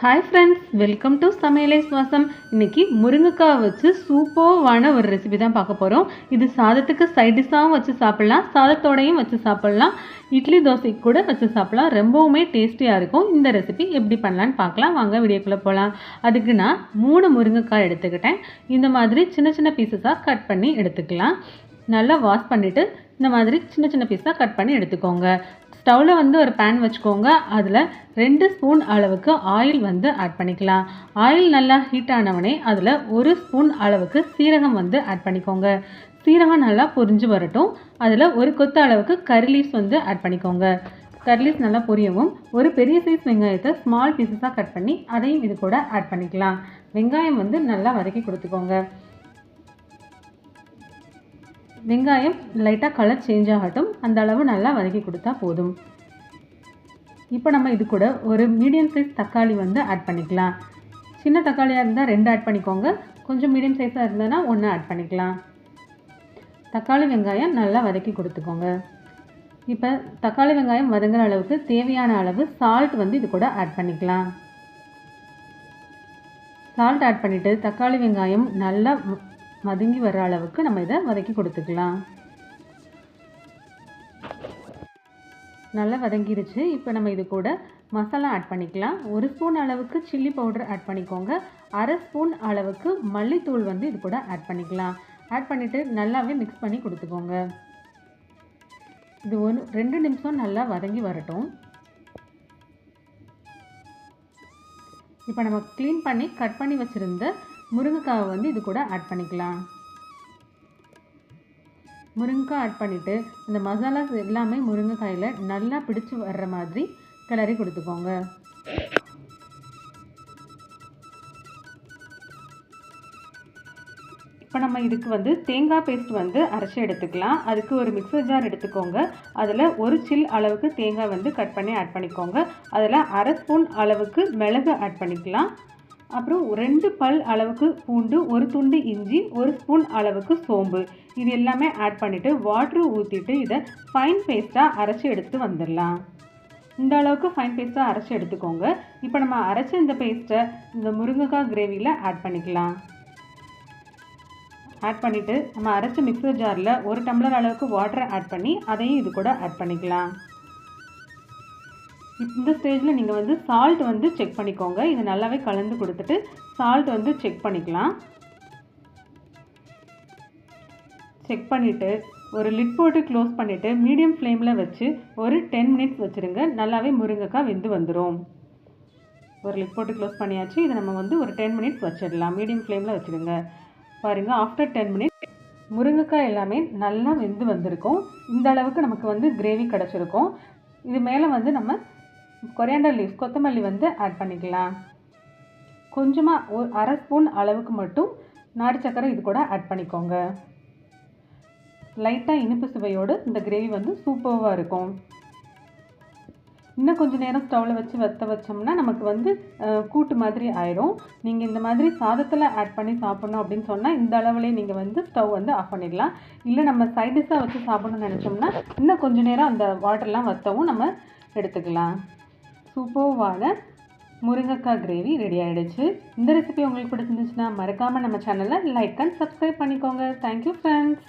Hi friends, welcome to சமையலை சுவாசம். இன்றைக்கி முருங்கைக்காய் வச்சு சூப்பர்வான ஒரு ரெசிபி தான் பார்க்க போகிறோம். இது சாதத்துக்கு சைட் டிஷ்ஷாகவும் வச்சு சாப்பிட்லாம், சாதத்தோடையும் வச்சு சாப்பிட்லாம், இட்லி தோசைக்கு கூட வச்சு சாப்பிட்லாம். ரொம்பவுமே டேஸ்டியாக இருக்கும். இந்த ரெசிபி எப்படி பண்ணலான்னு பார்க்கலாம். வாங்க வீடியோக்குள்ளே போகலாம். அதுக்கு நான் 3 முருங்கைக்காய் எடுத்துக்கிட்டேன். இந்த மாதிரி சின்ன சின்ன பீசஸாக கட் பண்ணி எடுத்துக்கலாம். நல்லா வாஷ் பண்ணிவிட்டு இந்த மாதிரி சின்ன சின்ன பீஸாக கட் பண்ணி எடுத்துக்கோங்க. ஸ்டவ்வில் வந்து ஒரு பேன் வச்சுக்கோங்க. அதில் 2 ஸ்பூன் அளவுக்கு ஆயில் வந்து ஆட் பண்ணிக்கலாம். ஆயில் நல்லா ஹீட் ஆனவனே அதில் 1 ஸ்பூன் அளவுக்கு சீரகம் வந்து ஆட் பண்ணிக்கோங்க. சீரகம் நல்லா பொரிஞ்சு வரட்டும். அதில் ஒரு கொத்து அளவுக்கு கறி லீவ்ஸ் வந்து ஆட் பண்ணிக்கோங்க. கறி லீவ்ஸ் நல்லா பொரியவும் ஒரு பெரிய சைஸ் வெங்காயத்தை ஸ்மால் பீசஸாக கட் பண்ணி அதையும் இது கூட ஆட் பண்ணிக்கலாம். வெங்காயம் வந்து நல்லா வதக்கி கொடுத்துக்கோங்க. வெங்காயம் லைட்டாக கலர் சேஞ்ச் ஆகட்டும். அந்த அளவு நல்லா வதக்கி கொடுத்தா போதும். இப்போ நம்ம இது கூட ஒரு மீடியம் சைஸ் தக்காளி வந்து ஆட் பண்ணிக்கலாம். சின்ன தக்காளியாக இருந்தால் 2 ஆட் பண்ணிக்கோங்க. கொஞ்சம் மீடியம் சைஸாக இருந்ததுன்னா 1 ஆட் பண்ணிக்கலாம். தக்காளி வெங்காயம் நல்லா வதக்கி கொடுத்துக்கோங்க. இப்போ தக்காளி வெங்காயம் வதங்குற அளவுக்கு தேவையான அளவு சால்ட் வந்து இது கூட ஆட் பண்ணிக்கலாம். சால்ட் ஆட் பண்ணிவிட்டு தக்காளி வெங்காயம் நல்லா வதங்கி வர அளவுக்கு நம்ம இதை வதக்கி கொடுத்துக்கலாம். நல்லா வதங்கிருச்சு. இப்போ நம்ம இது கூட மசாலா ஆட் பண்ணிக்கலாம். 1 ஸ்பூன் அளவுக்கு சில்லி பவுடர் ஆட் பண்ணிக்கோங்க. 1/2 ஸ்பூன் அளவுக்கு மல்லித்தூள் வந்து இது கூட ஆட் பண்ணிக்கலாம். ஆட் பண்ணிவிட்டு நல்லாவே மிக்ஸ் பண்ணி கொடுத்துக்கோங்க. இது 2 நிமிஷம் நல்லா வதங்கி வரட்டும். இப்போ நம்ம க்ளீன் பண்ணி கட் பண்ணி வச்சுருந்த முருங்கைக்காவை வந்து இது கூட ஆட் பண்ணிக்கலாம். முருங்கைக்காய் ஆட் பண்ணிவிட்டு இந்த மசாலாஸ் எல்லாமே முருங்கைக்காயில் நல்லா பிடிச்சி வர்ற மாதிரி கிளறி கொடுத்துக்கோங்க. இப்போ நம்ம இதுக்கு வந்து தேங்காய் பேஸ்ட் வந்து அரைச்சி எடுத்துக்கலாம். அதுக்கு ஒரு மிக்சர் ஜார் எடுத்துக்கோங்க. அதில் ஒரு சில் அளவுக்கு தேங்காய் வந்து கட் பண்ணி ஆட் பண்ணிக்கோங்க. அதில் 1/2 ஸ்பூன் அளவுக்கு மிளகு ஆட் பண்ணிக்கலாம். அப்புறம் 2 பல் அளவுக்கு பூண்டு, 1 துண்டு இஞ்சி, 1 ஸ்பூன் அளவுக்கு சோம்பு, இது எல்லாமே ஆட் பண்ணிவிட்டு வாட்ரு ஊற்றிட்டு இதை ஃபைன் பேஸ்ட்டாக அரைச்சி எடுத்து வந்துடலாம். இந்த அளவுக்கு ஃபைன் பேஸ்ட்டாக அரைச்சி எடுத்துக்கோங்க. இப்போ நம்ம அரைச்ச இந்த பேஸ்ட்டை இந்த முருங்கைக்காய் கிரேவியில் ஆட் பண்ணிக்கலாம். ஆட் பண்ணிவிட்டு நம்ம அரைச்ச மிக்சர் ஜாரில் 1 டம்ளர் அளவுக்கு வாட்டரை ஆட் பண்ணி அதையும் இது கூட ஆட் பண்ணிக்கலாம். இந்த ஸ்டேஜில் நீங்கள் வந்து சால்ட் வந்து செக் பண்ணிக்கோங்க. இது நல்லாவே கலந்து கொடுத்துட்டு சால்ட் வந்து செக் பண்ணிக்கலாம். செக் பண்ணிவிட்டு ஒரு லிட் போட்டு க்ளோஸ் பண்ணிவிட்டு மீடியம் ஃப்ளேமில் வச்சு ஒரு 10 மினிட்ஸ் வச்சுருங்க. நல்லாவே முருங்கைக்காய் வெந்து வந்துடும். ஒரு லிட் போட்டு க்ளோஸ் பண்ணியாச்சு. இதை நம்ம வந்து ஒரு 10 மினிட்ஸ் வச்சிடலாம். மீடியம் ஃப்ளேமில் வச்சுடுங்க. பாருங்கள், ஆஃப்டர் 10 மினிட்ஸ் முருங்கைக்காய் எல்லாமே நல்லா வெந்து வந்திருக்கும். இந்த அளவுக்கு நமக்கு வந்து கிரேவி கிடச்சிருக்கும். இது மேலே வந்து நம்ம கொரியாண்டர் லீவ்ஸ், கொத்தமல்லி வந்து ஆட் பண்ணிக்கலாம். கொஞ்சமாக ஒரு 1/2 ஸ்பூன் அளவுக்கு மட்டும் நாட்டு சக்கரை இது கூட ஆட் பண்ணிக்கோங்க. லைட்டாக இனிப்பு சுவையோடு இந்த கிரேவி வந்து சூப்பராக இருக்கும். இன்னும் கொஞ்சம் நேரம் ஸ்டவ்வில் வச்சு வச்சோம்னா நமக்கு வந்து கூட்டு மாதிரி ஆயிரும். நீங்கள் இந்த மாதிரி சாதத்தில் ஆட் பண்ணி சாப்பிட்ணும் அப்படின்னு சொன்னால் இந்த அளவுலேயே நீங்கள் வந்து ஸ்டவ் வந்து ஆஃப் பண்ணிடலாம். இல்லை நம்ம சைட் டிஷ்ஷாக வச்சு சாப்பிட்ணுன்னு நினச்சோம்னா இன்னும் கொஞ்சம் நேரம் அந்த வாட்டர்லாம் வற்றவும் நம்ம எடுத்துக்கலாம். சூப்பர்வான முருங்கைக்காய் கிரேவி ரெடி ஆகிடுச்சு. இந்த ரெசிபி உங்களுக்கு பிடிச்சிருந்துச்சுன்னா மறக்காமல் நம்ம சேனலை லைக் அண்ட் சப்ஸ்கிரைப் பண்ணிக்கோங்க. Thank you friends.